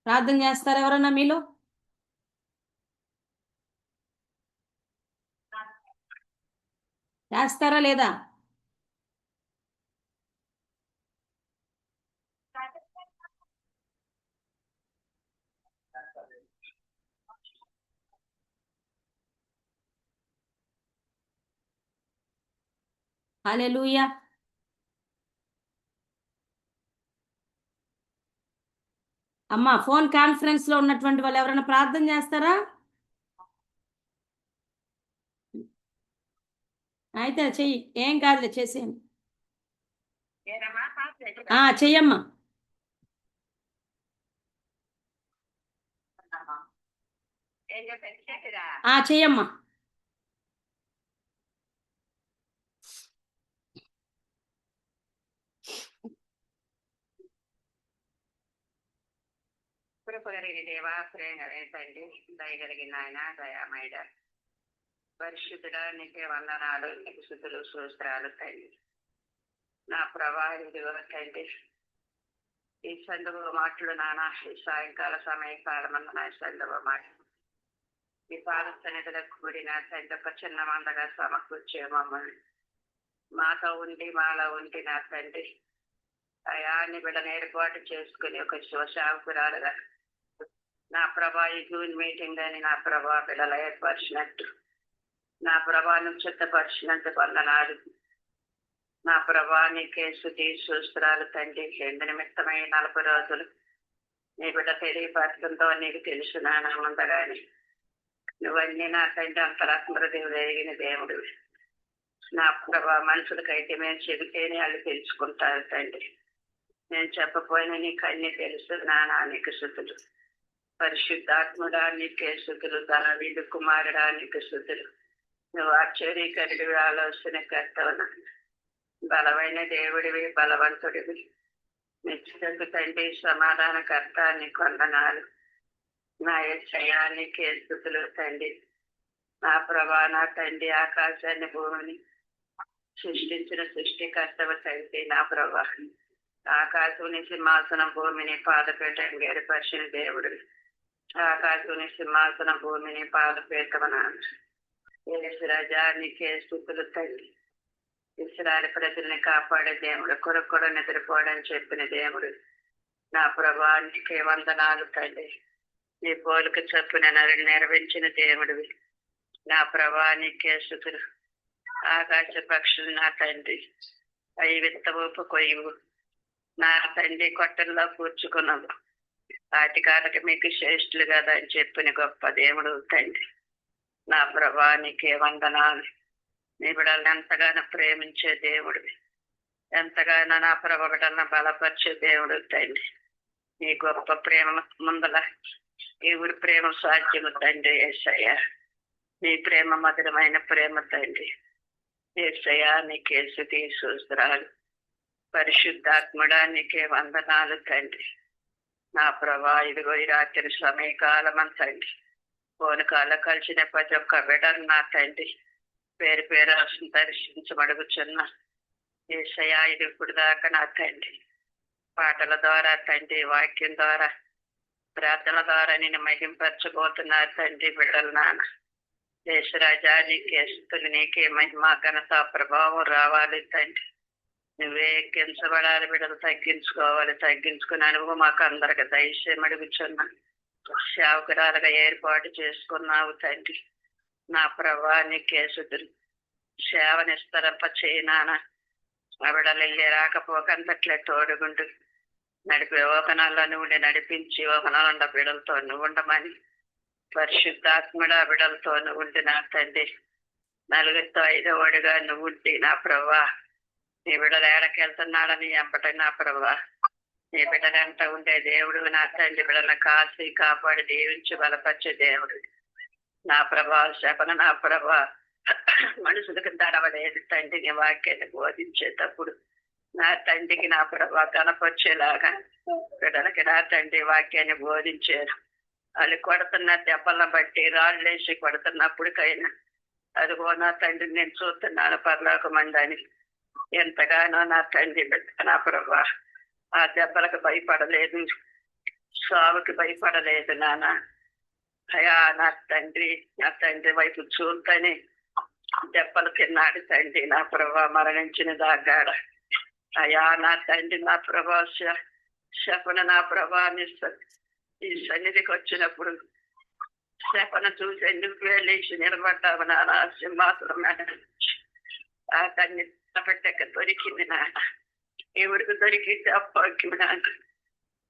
ప్రార్థన చేస్తారా ఎవరన్నా మీలో? చేస్తారా లేదా? హల్లెలూయా. అమ్మా, ఫోన్ కాన్ఫరెన్స్ లో ఉన్నటువంటి వాళ్ళు ఎవరైనా ప్రార్థన చేస్తారా? అయితే చెయ్యి, ఏం కాదులే, చేసేయండి. చెయ్యమ్మా. చెయ్యమ్మా.
కృపగలిగిన దేవా, ప్రేమ తండ్రి, దయగలిగిన ఆయన, దయామయుడ, పరిశుద్ధుడా, నీకే వందనాలు, నీకు స్తుతులు స్తోత్రాలు తండ్రి. నా ప్రభా, ఇదిగో తండ్రి, ఈ సందర్భ మాటలు నానా, ఈ సాయంకాల సమయకాలమందు నా సందర్భ మాటలు ఈ పాద సన్నిధులకు కూడిన తండ్రి, ఒక చిన్న మందగా సమకూర్చే మమ్మల్ని మాతో ఉండి మాలో ఉండి నా తండ్రి అయాన్ని బిడ్డను ఏర్పాటు చేసుకుని ఒక శివశాకురాలుగా నా ప్రభా ఈ జూన్ మీటింగ్ అని నా ప్రభా బిడ్డలు ఏర్పరిచినట్టు నా ప్రభాను సిద్ధపరిచినంత వందనాలు. నా ప్రభా నీకే స్తుతి స్తోత్రాలు తండ్రి. ఎందు నిమిత్తమై 40 రోజులు నీ బిడ్డ తెలియపరచడంతో నీకు తెలుసు నానమందగాని నువ్వన్నీ నా తండ్రి అంతరాత్మ దేవుడు ఎరిగిన దేవుడు. నా ప్రభా మనుషులకైతే మేము చెబితేనే వాళ్ళు తెలుసుకుంటారు తండ్రి. నేను చెప్పపోయినా నీకు అన్ని తెలుసు నానా, నీకు స్తుతులు. పరిశుద్ధాత్ముడా నీకే స్తుతులు. దావీదు కుమారుడా నీకు స్తుతులు. నువ్వు ఆశ్చర్యకరుడివి, ఆలోచనకర్తవు, బలమైన దేవుడివి, బలవంతుడివి, నిశ్చితంగా తండ్రి, సమాధానకర్త, నీకు వందనాలు. నా యేసయ్యా నీకే స్తుతులు తండ్రి. నా ప్రభా నా తండ్రి, ఆకాశాన్ని భూమిని సృష్టించిన సృష్టికర్తవు తండ్రి. నా ప్రభా ఆకాశుని సింహాసనం భూమిని పాదపీఠం ఏర్పరిచిన దేవుడు. ఆకాశుని సింహాసనం భూమిని పాదపీఠమనాను. యేసురాజా నీకే స్తుతులు తండ్రి. ఇశ్రాయేలు ప్రజల్ని కాపాడే దేవుడు, కొరకొడ నిద్రపోవడం చెప్పిన దేవుడు. నా ప్రభా నీకే వందనాలు తండ్రి. నీ పోలిక చొప్పున నెరవేర్చిన దేవుడివి. నా ప్రభా నీకే స్తుతులు. ఆకాశ పక్షులు నా తండ్రి అవి విత్తవు కొయ్యవు, నా తండ్రి కొట్టల్లో కూర్చుకున్నావు, వాటి కాలకి మీకు శ్రేష్ఠులు కదా అని చెప్పిన గొప్ప దేవుడు తండ్రి. నా ప్రభా నీకే వందనాలు. నీ బిడ్డలను ఎంతగానో ప్రేమించే దేవుడివి, ఎంతగానో నా ప్రభ బిడ్డలను బలపరిచే దేవుడు తండ్రి. నీ గొప్ప ప్రేమ ముందల ఎవరి ప్రేమ సాధ్యము తండ్రి. యేసయ్యా నీ ప్రేమ మధురమైన ప్రేమ తండ్రి. యేసయ్యా నీకే స్తుతి స్తోత్రాలు. పరిశుద్ధాత్ముడా నీకే వందనాలు తండ్రి. నా ప్రభా ఇదిగో ఈ రాత్రి సమయకాలం తండ్రి, పోనకాల కలిసిన ప్రతి ఒక్క బిడ్డలు నా తండ్రి పేరు పేరు దర్శించమడుగుచున్నా. యేసయ్యా ఇది ఇప్పుడు దాకా నా తండ్రి పాటల ద్వారా తండ్రి, వాక్యం ద్వారా, ప్రార్థన ద్వారా నేను మహింపరచబోతున్నారు తండ్రి బిడ్డలు నాన్న. యేసురాజా నీకే స్తుతులు, నీకే మహిమ ఘనత ప్రభావం రావాలి తండ్రి. నువ్వే ఎక్కించబడాలి, బిడ్డలు తగ్గించుకోవాలి. తగ్గించుకుని అనుభవం మాకు అందరికి దయచేయమని అడుగుచున్నా. సేవకురాలుగా ఏర్పాటు చేసుకున్నావు తండ్రి. నా ప్రభా నీకే స్తుతులు. సేవనిస్తరంప చేయనానా, ఆ బిడ్డలు వెళ్ళి రాకపోకంతట్లే తోడుగుండు నడిపి ఓకనాల్లో నువ్వు నడిపించి ఓకనాలుండ బిడ్డలతో నువ్వు ఉండమని పరిశుద్ధాత్ముడా బిడ్డలతో నువ్వు ఉండి నా తండ్రి. నలుగురితో 5వడిగా నువ్వు ఉండి నా ప్రభా నీ బిడ్డలు ఏడకెళ్తున్నాడని ఎంపట నా ప్రభా నీ బిడ్డలంట ఉండే దేవుడు నా తండ్రి. బిడ్డలను కాసి కాపాడి దీవించి బలపరిచే దేవుడు నా ప్రభా. శపన నా ప్రభా మనుషులకు తడవలేదు తండ్రి. నీ వాక్యాన్ని బోధించేటప్పుడు నా తండ్రికి నా ప్రభా కనపరిచేలాగా బిడ్డలకి నా తండ్రి వాక్యాన్ని బోధించారు. వాళ్ళు కొడుతున్న దెబ్బలను బట్టి రాళ్ళేసి కొడుతున్నప్పటికైనా అదిగో నా తండ్రి నేను చూస్తున్నాను పరలోకమందని ఎంతగానో నా తండ్రి బిడ్డ నా ప్రభా ఆ దెబ్బలకు భయపడలేదు, సావుకి భయపడలేదు నాన్న. అయా నా తండ్రి వైపు చూస్తని దెబ్బలు తిన్నాడు తండ్రి నా ప్రభా మరణించిన దాగాడ. అయా నా తండ్రి నా ప్రభా శపన నా ప్రభాని ఈ సన్నిధికి వచ్చినప్పుడు శపన చూసి ఎందుకు వెళ్ళేసి నిలబడ్డావు నాన్న సింహాసనం ఆ తన్ని పెట్టక దొరికింది నాన్న. ఎవరికి దొరికింది అప్పకి నాన్న.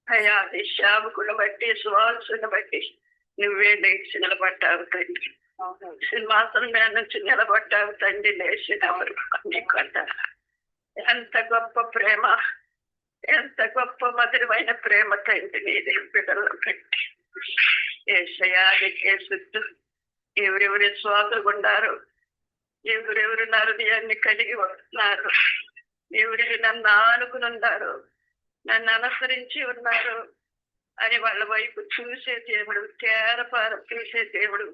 అయా నీ శావకుని బట్టి సువాసుని బట్టి నువ్వే లేచి నిలబడ్డావు తండ్రి. సింహాసనం మీద నుంచి నిలబడ్డావు తండ్రి లేచినవరు నీకు అంటారా. ఎంత గొప్ప ప్రేమ, ఎంత గొప్ప మధురమైన ప్రేమ తండ్రి నీదే బిడ్డలో పెట్టి. ఏసయానికే చుట్టూ ఎవరెవరి స్వాదులు ఉన్నారు, ఎవరెవరు నరుని కలిగి ఉన్నారు, ఎవరికి నన్ను ఆనుకుని ఉన్నారు, నన్ను అనుసరించి ఉన్నారు అని వాళ్ళ వైపు చూసే దేవుడు, తేరపార చూసే దేవుడు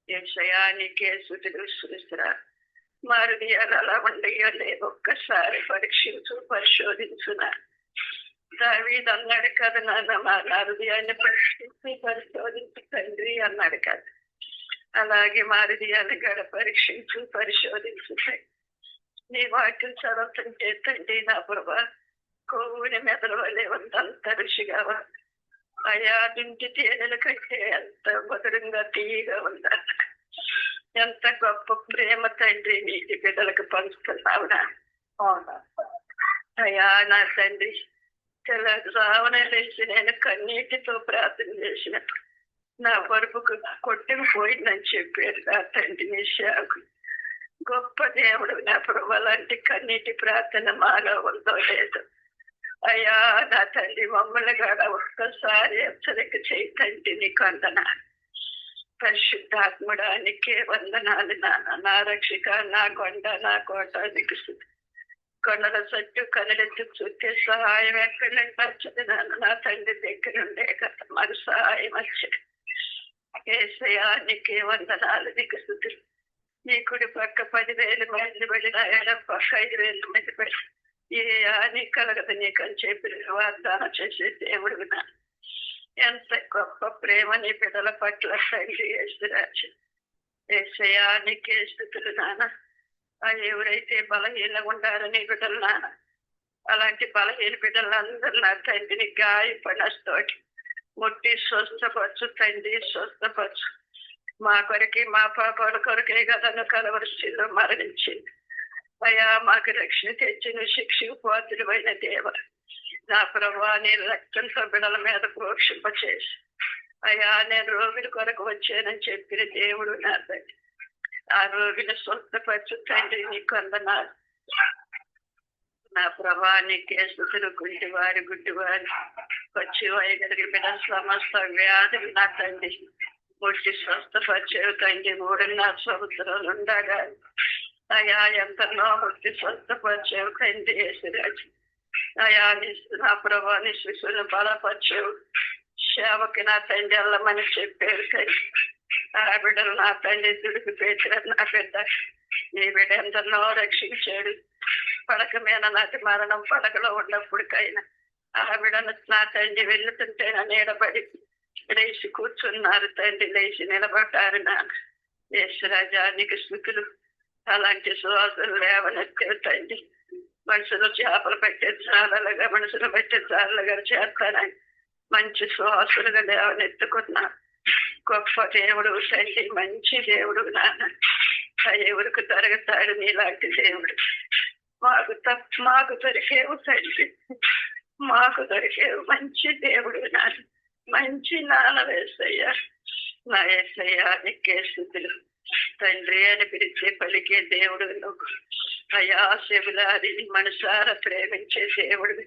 ఏసయానికే స్థుతులు చూస్తురా. మారుది అలా ఉండయో లేదు ఒక్కసారి పరీక్షించు పరిశోధించునా. దావీదు అన్నాడు కదా నాన్న మా హృదయాన్ని పరీక్షించి పరిశోధించు తండ్రి అన్నాడు కదా. అలాగే మా హృదయాన్ని గడ పరీక్షించు పరిశోధించు నీ వాక్యం చదువుతుంటే తండ్రి నా ప్రభా కొవ్వుని మెదల వలె ఉందంత రుచిగా అయా ఇంటి తేనెల కంటే ఎంత మధురంగా తీయగా ఉందా. ఎంత గొప్ప ప్రేమ తండ్రి నీటి బిడ్డలకు పంచుతున్నావునా. అయ్యా నా తండ్రి తెల్లవారున లేచి నేను కన్నీటితో ప్రార్థన చేసిన నా పరుపుకు కొట్టుకుపోయిందని చెప్పారు నా తండ్రి నీ సేవకు. గొప్ప దేవుడు నా ప్రభు లాంటి కన్నీటి ప్రార్థన మాలో ఉందో లేదు. అయ్యా నా తండ్రి మమ్మల్ని కూడా ఒక్కసారి హెచ్చరిక చేయి తండ్రి నీకు వందనాలు. పరిశుద్ధాత్ముడా నీకే వందనాలు నాన్న. నా రక్షిక నా కొండ నా కోట నీకు కొండల చుట్టూ కనులెత్తు చూస్తే సహాయం ఎక్కడి నుంచి వచ్చేది నాన్న. నా తండ్రి దగ్గర ఉండే కదా మాకు సహాయం వచ్చేది. ఏసయ్యా నీకే వందనాలు నీకు స్థుతులు. నీ కుడి పక్క 10,000 మంది పడిన 5,000 మంది పడి ఏ నీ కలగదు నీకు అని చెప్పి వాగ్దానం చేసే దేవుడు నా. ఎంత గొప్ప ప్రేమ నీ బిడ్డల పట్ల తండ్రి యేసురాజు. యేసయ్యా నీకే స్తుతులు నాన్న. ఎవరైతే బలహీనంగా ఉండారో నీ బిడ్డలు నాన్న, అలాంటి బలహీన బిడ్డలందరూ నా తండ్రిని గాయపడస్తోటి ముట్టి స్వస్థపరచు తండ్రి స్వస్థపరచు. మా కొరకి మా పాపాల కొరకే కదా కలవరిశిలో మరణించింది. అయ్యా మాకు రక్షణ తెచ్చిన శిక్షకు పాత్రుడైన దేవ నా ప్రభా నీ రక్తంతో బిడల మీద ప్రోక్షింప చేసి అయ్యా నేను రోగుల కొరకు వచ్చానని చెప్పిన దేవుడు నా తండ్రి. ఆ రోగిని స్వస్థపరచు తండ్రి నీకు వందనాలు. నా ప్రభా నీకే స్తుతులు. గుడ్డివారి వచ్చి వైగలిగి బిడ్డ సమస్త వ్యాధులు నా తండ్రి ముట్టి స్వస్థపరిచేవు తండ్రి. 3.5 సంవత్సరాలు ఉండగా అయా ఎంతనో ముట్టి స్వస్థపరిచేవు తండ్రి యేసురాజు. అయా నా ప్రభా నీ శిశువుని బలపరిచేవు. సేవకి నా తండ్రి వెళ్ళమని చెప్పారు తండ్రి. ఆ బిడ్డలు నా తండ్రి దుడికి పేర్చారు. నా బిడ్డ నీ బిడ్డ ఎంతనో రక్షించాడు. పడక మీద నాటి మరణం పడకలో ఉన్నప్పటికైనా ఆ బిడ్డను నా తండ్రి వెళ్తుంటే నీడబడి లేచి కూర్చున్నారు తండ్రి. లేచి నిలబడ్డారు నాన్న. యేసురాజా నీకు స్థుతులు. అలాంటి సువాసనలు లేవనెత్తారు తండ్రి. మనుషులు చేపలు పెట్టే చాలలుగా మనుషులు పెట్టే చాలలుగా చేస్తానని మంచి సువాసనగా లేవనెత్తుకున్నారు. గొప్ప దేవుడు తండ్రి, మంచి దేవుడు నాన్న. ఎవరికి దొరకతాడు నీలాంటి దేవుడు. మాకు దొరికేవు తండ్రి, మాకు దొరికేవు మంచి దేవుడు నాన్న. మంచి నాన్న వేసయ్యా. నా యేసయ్యా నీకే స్తుతులు. తండ్రి అని పిలిచే పలికే దేవుడు నువ్వు. అయా శివులాది మనసారా ప్రేమించే దేవుడు,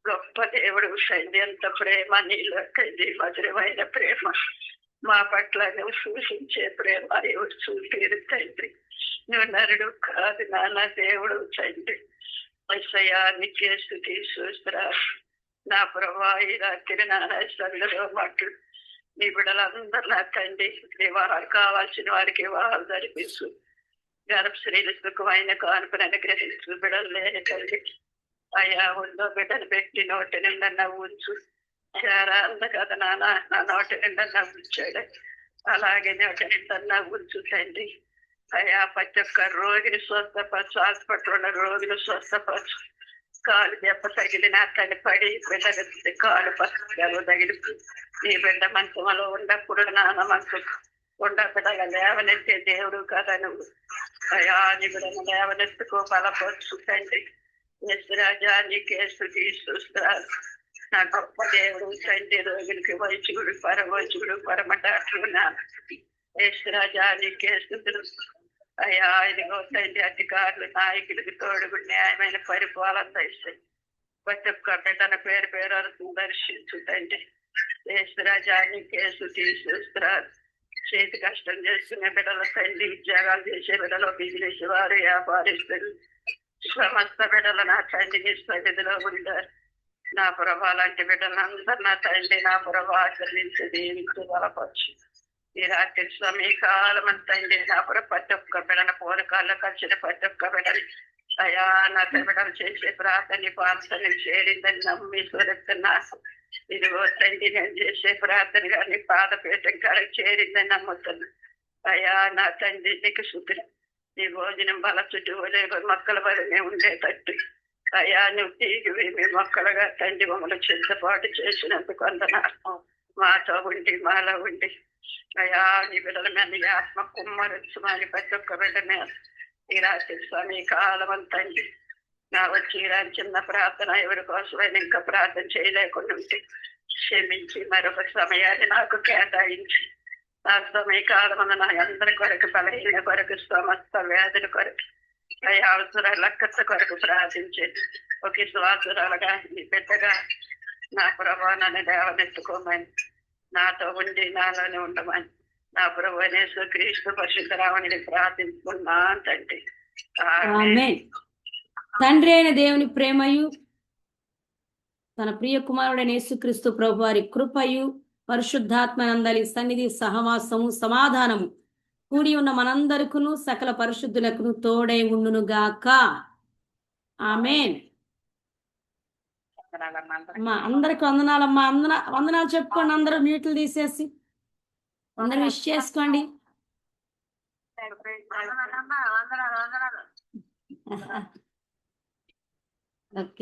గొప్ప దేవుడు తండ్రి. ఎంత ప్రేమ నీలో తండ్రి, మధురమైన ప్రేమ మా పట్ల నువ్వు సూచించే ప్రేమ ఎవరు చూపేరు తండ్రి. నువ్వు నరుడు కాదు నాన్న, దేవుడు తండ్రి. యేసయ్యా నీకే స్తుతి స్తోత్రాలు. నా ప్రభా ఈ రాత్రి నాన్న సన్నిధిలో మాకు నీ బిడ్డలందరూ నా తండ్రి వివాహాలు కావాల్సిన వారికి వివాహాలు జరిపిస్తూ గర్భశ్రీలు సుఖమైన కానుకను అనుగ్రహిస్తూ బిడ్డలు లేని తల్లి అయ్యా ఉందో బిడ్డను పెట్టి నోటి నిండా నవ్వుంచు చారాంద కదా నాన్న నా నోటి నిండా నవ్వుంచాడు అలాగే నోటి నిండా నవ్వుంచు తండ్రి అయ్యా ప్రతి ఒక్క రోగిని స్వస్థపరచు హాస్పిటల్ రోగిని స్వస్థపరచు కాలు దెబ్బ తగిలిన తల్లి పడి బిడ్డ కాలు పక్కన తగిలి నీ బిడ్డ మంచంలో ఉన్నప్పుడు నాన్న మనసు ఉండ బిడ్డగా లేవనెత్తే దేవుడు కదా నువ్వు అయ్యా నీ బిడ్డను లేవనెత్తుకో బలపరచు తండ్రి రాజా నీకే స్తుతి స్తోత్రాలు. నా గొప్ప దేవుడు తండ్రి రోగులకి వైద్యుడు పరమ డాక్టర్ రాజా నీకే స్తుతులు. అయ్యా ఇదిగో తండ్రి అధికారులు నాయకులకి తోడుగు న్యాయమైన పరిపాలన దయచేయి. ప్రతి ఒక్క బిడ్డన పేరు పేరు దర్శించు తండ్రి రాజా నీకే స్తుతి స్తోత్రాలు. చేతి కష్టం చేసుకునే బిడ్డల తండ్రి ఉద్యోగాలు చేసే బిడ్డలు బిజినెస్ వారు వ్యాపారిస్తులు సమస్త బిడ్డలు నా తండ్రి సన్నిధిలో ఉంటారు. నా ప్రభా లాంటి బిడ్డలందరూ నా తండ్రి నా ప్రభా ఆచరించి దీవించి బలపరచు. ఈ రాత్రి సమీకాలం తండ్రి నా ప్రతి ఒక్క బిడ్డన పూనకాల్లో కలిసిన ప్రతి ఒక్క బిడ్డని అయా నా బిడ్డలు చేసే ప్రార్థన పాత్రని చేరిందని నమ్మి స్వరెత్తున్నా. ఇదిగో తండ్రి నేను చేసే ప్రార్థన కానీ పాదపీఠం కాడ చేరిందని నమ్ముతున్నా. అయ్యా నా తండ్రి నీకు శుద్ధి ఈ భోజనం బల చుట్టూ మొక్కల బలమే ఉండేటట్టు అయ్యా నువ్వు తీగి మీ మొక్కలుగా తండ్రి మమ్మల్ని సిద్ధపాటు చేసినందుకు వందనాలు. మాతో ఉండి మాలో ఉండి అయ్యా నీ బిడ్డల మీద ఆత్మ కుమ్మరించమని ప్రతి ఒక్క బిడ్డ మీద ఈ రాత్రి స్వామి కాలం తండ్రి నా వచ్చి రాని చిన్న ప్రార్థన ఎవరి కోసమైనా ఇంకా ప్రార్థన చేయలేకుండా ఉంటే క్షమించి మరొక సమయాన్ని నాకు కేటాయించి నా సమయకాలం నా అందరి కొరకు బలహీన కొరకు సమస్త వ్యాధుల కొరకు అయ్యా అవసరాల లక్కత కొరకు ప్రార్థించేది ఒక విశ్వాసురాలుగా నీ బిడ్డగా నా ప్రభా నన్ను దేవనెత్తుకోమని నాతో ఉండి నాలోనే ఉండమని నా ప్రభు క్రీస్తు పరిశుద్ధరామని ప్రార్థించుకున్నా తండ్రి.
ఆమేన్. తండ్రి అయిన దేవుని ప్రేమయు తన ప్రియ కుమారుడైన యేసుక్రీస్తు ప్రభు వారి కృపయు పరిశుద్ధాత్మనందలి సన్నిధి సహవాసము సమాధానము కూడి ఉన్న మనందరికును సకల పరిశుద్ధులకు తోడై ఉండును గాక. ఆమేన్. అమ్మా అందరికి వందనాలమ్మా. వందనాలు చెప్పుకోండి అందరూ మ్యూట్లు తీసేసి అందరూ విష్ చేసుకోండి. ఓకే.